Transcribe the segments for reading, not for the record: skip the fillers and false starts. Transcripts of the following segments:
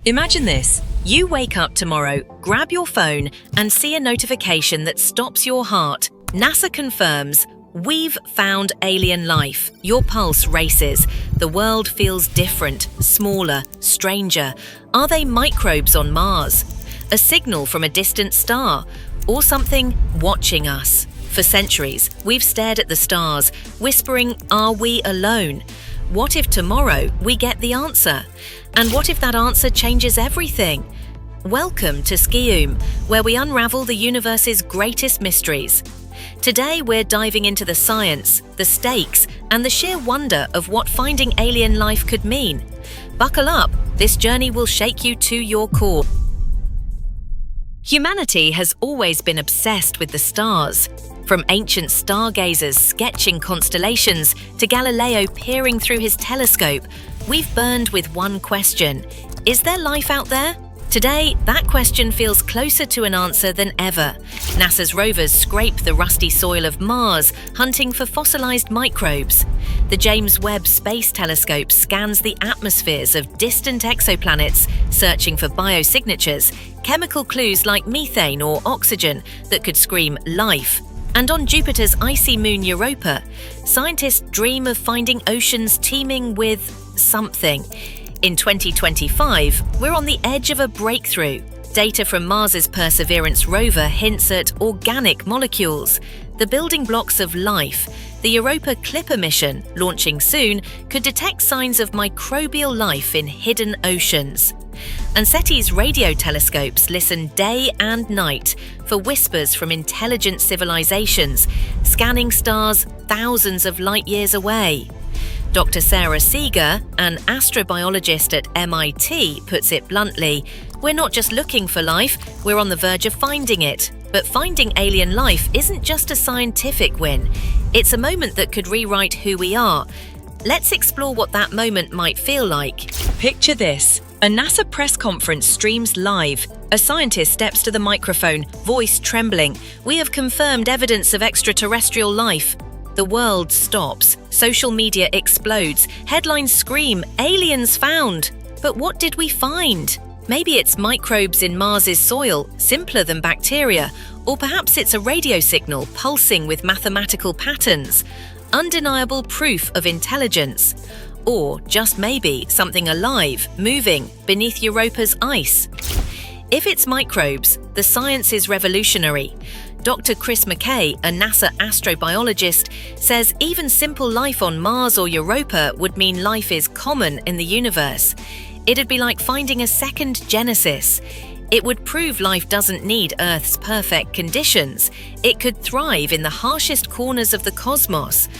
Imagine this. You wake up tomorrow, grab your phone, and see a notification that stops your heart. NASA confirms, we've found alien life. Your pulse races. The world feels different, smaller, stranger. Are they microbes on Mars? A signal from a distant star? Or something watching us? For centuries, we've stared at the stars, whispering, are we alone? What if tomorrow we get the answer? And what if that answer changes everything? Welcome to Skium, where we unravel the universe's greatest mysteries. Today we're diving into the science, the stakes, and the sheer wonder of what finding alien life could mean. Buckle up, this journey will shake you to your core. Humanity has always been obsessed with the stars. From ancient stargazers sketching constellations to Galileo peering through his telescope, we've burned with one question: is there life out there? Today, that question feels closer to an answer than ever. NASA's rovers scrape the rusty soil of Mars, hunting for fossilized microbes. The James Webb Space Telescope scans the atmospheres of distant exoplanets, searching for biosignatures, chemical clues like methane or oxygen that could scream life. And on Jupiter's icy moon Europa, scientists dream of finding oceans teeming with something. In 2025, we're on the edge of a breakthrough. Data from Mars's Perseverance rover hints at organic molecules, the building blocks of life. The Europa Clipper mission, launching soon, could detect signs of microbial life in hidden oceans. And SETI's radio telescopes listen day and night for whispers from intelligent civilizations, scanning stars thousands of light years away. Dr. Sarah Seeger, an astrobiologist at MIT, puts it bluntly, we're not just looking for life, we're on the verge of finding it. But finding alien life isn't just a scientific win. It's a moment that could rewrite who we are. Let's explore what that moment might feel like. Picture this. A NASA press conference streams live. A scientist steps to the microphone, voice trembling. We have confirmed evidence of extraterrestrial life. The world stops. Social media explodes. Headlines scream, aliens found. But what did we find? Maybe it's microbes in Mars's soil, simpler than bacteria. Or perhaps it's a radio signal pulsing with mathematical patterns. Undeniable proof of intelligence. Or, just maybe, something alive, moving, beneath Europa's ice. If it's microbes, the science is revolutionary. Dr. Chris McKay, a NASA astrobiologist, says even simple life on Mars or Europa would mean life is common in the universe. It'd be like finding a second Genesis. It would prove life doesn't need Earth's perfect conditions. It could thrive in the harshest corners of the cosmos.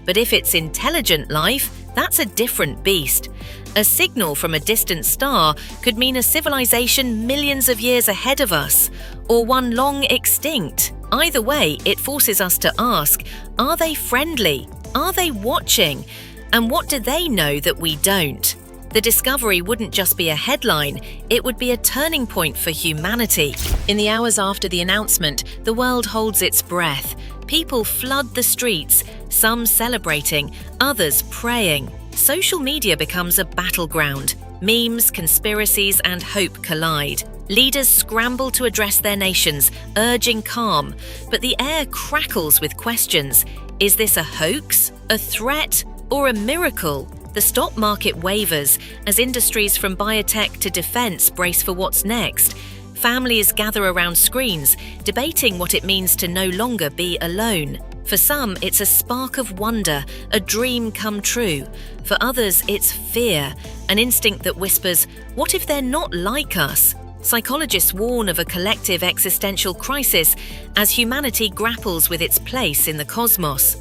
But if it's intelligent life, that's a different beast. A signal from a distant star could mean a civilization millions of years ahead of us, or one long extinct. Either way, it forces us to ask, are they friendly? Are they watching? And what do they know that we don't? The discovery wouldn't just be a headline, it would be a turning point for humanity. In the hours after the announcement, the world holds its breath. People flood the streets, some celebrating, others praying. Social media becomes a battleground. Memes, conspiracies, and hope collide. Leaders scramble to address their nations, urging calm. But the air crackles with questions. Is this a hoax, a threat, or a miracle? The stock market wavers as industries from biotech to defense brace for what's next. Families gather around screens, debating what it means to no longer be alone. For some, it's a spark of wonder, a dream come true. For others, it's fear, an instinct that whispers, what if they're not like us? Psychologists warn of a collective existential crisis as humanity grapples with its place in the cosmos.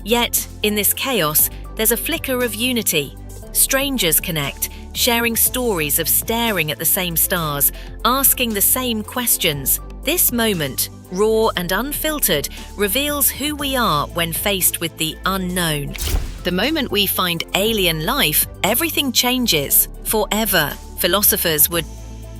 Yet, in this chaos, there's a flicker of unity. Strangers connect, sharing stories of staring at the same stars, asking the same questions. This moment, raw and unfiltered, reveals who we are when faced with the unknown. The moment we find alien life, everything changes, forever. Philosophers would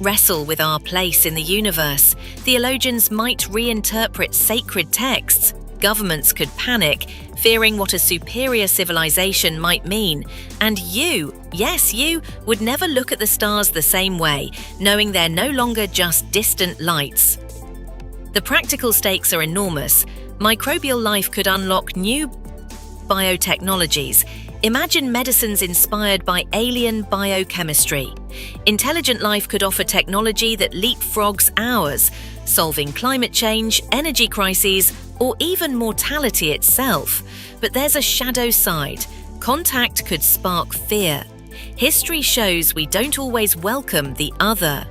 wrestle with our place in the universe. Theologians might reinterpret sacred texts. Governments could panic, fearing what a superior civilization might mean. And you, yes, you, would never look at the stars the same way, knowing they're no longer just distant lights. The practical stakes are enormous. Microbial life could unlock new biotechnologies. Imagine medicines inspired by alien biochemistry. Intelligent life could offer technology that leapfrogs ours, solving climate change, energy crises, or even mortality itself. But there's a shadow side. Contact could spark fear. History shows we don't always welcome the other.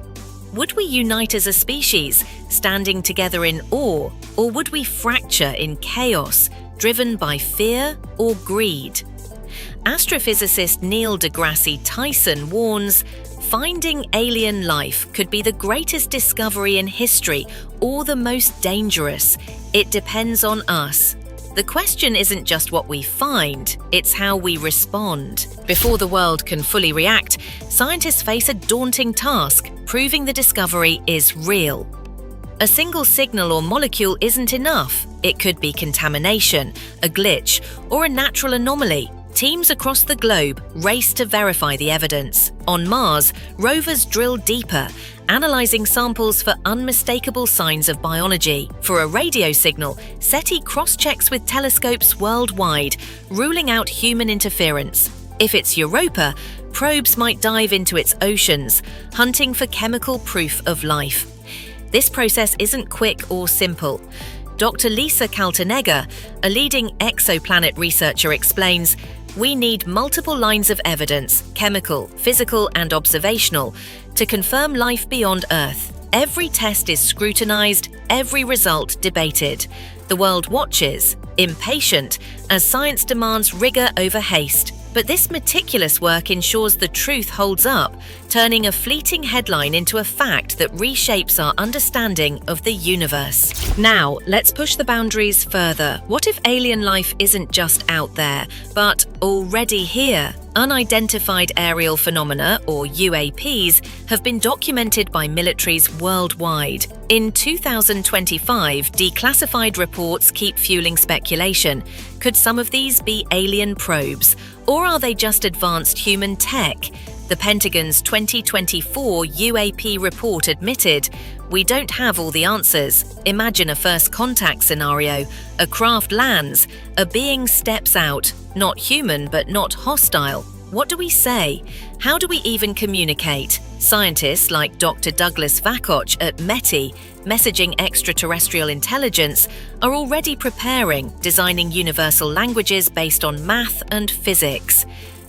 Would we unite as a species, standing together in awe, or would we fracture in chaos, driven by fear or greed? Astrophysicist Neil deGrasse Tyson warns, finding alien life could be the greatest discovery in history or the most dangerous. It depends on us. The question isn't just what we find, it's how we respond. Before the world can fully react, scientists face a daunting task, proving the discovery is real. A single signal or molecule isn't enough. It could be contamination, a glitch, or a natural anomaly. Teams across the globe race to verify the evidence. On Mars, rovers drill deeper, analyzing samples for unmistakable signs of biology. For a radio signal, SETI cross-checks with telescopes worldwide, ruling out human interference. If it's Europa, probes might dive into its oceans, hunting for chemical proof of life. This process isn't quick or simple. Dr. Lisa Kaltenegger, a leading exoplanet researcher, explains, we need multiple lines of evidence, chemical, physical, and observational, to confirm life beyond Earth. Every test is scrutinized, every result debated. The world watches, impatient, as science demands rigor over haste. But this meticulous work ensures the truth holds up, turning a fleeting headline into a fact that reshapes our understanding of the universe. Now, let's push the boundaries further. What if alien life isn't just out there, but already here? Unidentified aerial phenomena, or UAPs, have been documented by militaries worldwide. In 2025, declassified reports keep fueling speculation. Could some of these be alien probes? Or are they just advanced human tech? The Pentagon's 2024 UAP report admitted, we don't have all the answers. Imagine a first contact scenario. A craft lands, a being steps out, not human but not hostile. What do we say? How do we even communicate? Scientists like Dr. Douglas Vakoch at METI, Messaging Extraterrestrial Intelligence, are already preparing, designing universal languages based on math and physics.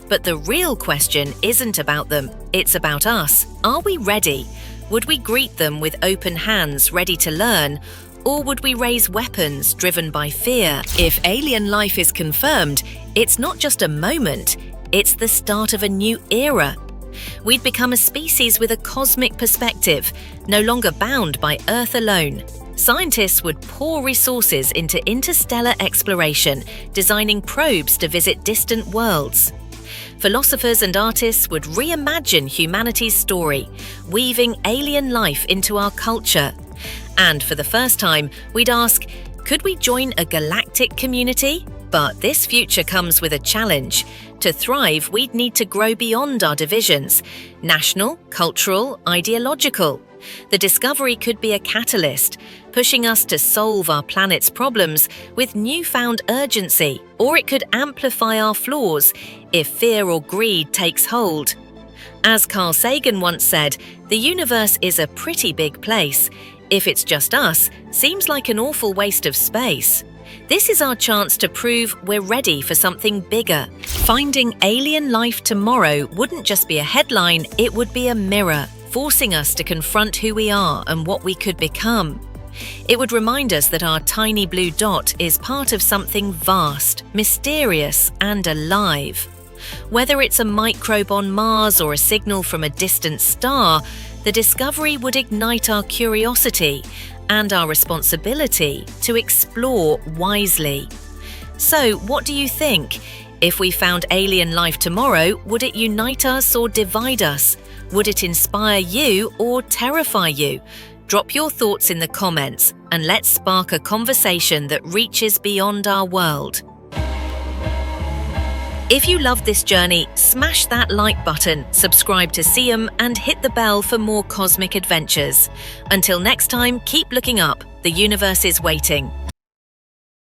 But the real question isn't about them, it's about us. Are we ready? Would we greet them with open hands, ready to learn? Or would we raise weapons driven by fear? If alien life is confirmed, it's not just a moment, it's the start of a new era. We'd become a species with a cosmic perspective, no longer bound by Earth alone. Scientists would pour resources into interstellar exploration, designing probes to visit distant worlds. Philosophers and artists would reimagine humanity's story, weaving alien life into our culture. And for the first time, we'd ask, could we join a galactic community? But this future comes with a challenge. To thrive, we'd need to grow beyond our divisions: national, cultural, ideological. The discovery could be a catalyst, pushing us to solve our planet's problems with newfound urgency, or it could amplify our flaws if fear or greed takes hold. As Carl Sagan once said, the universe is a pretty big place. If it's just us, seems like an awful waste of space. This is our chance to prove we're ready for something bigger. Finding alien life tomorrow wouldn't just be a headline, it would be a mirror, forcing us to confront who we are and what we could become. It would remind us that our tiny blue dot is part of something vast, mysterious, and alive. Whether it's a microbe on Mars or a signal from a distant star, the discovery would ignite our curiosity and our responsibility to explore wisely. So, what do you think? If we found alien life tomorrow, would it unite us or divide us? Would it inspire you or terrify you? Drop your thoughts in the comments and let's spark a conversation that reaches beyond our world. If you loved this journey, smash that like button, subscribe to See 'em, and hit the bell for more cosmic adventures. Until next time, keep looking up. The universe is waiting.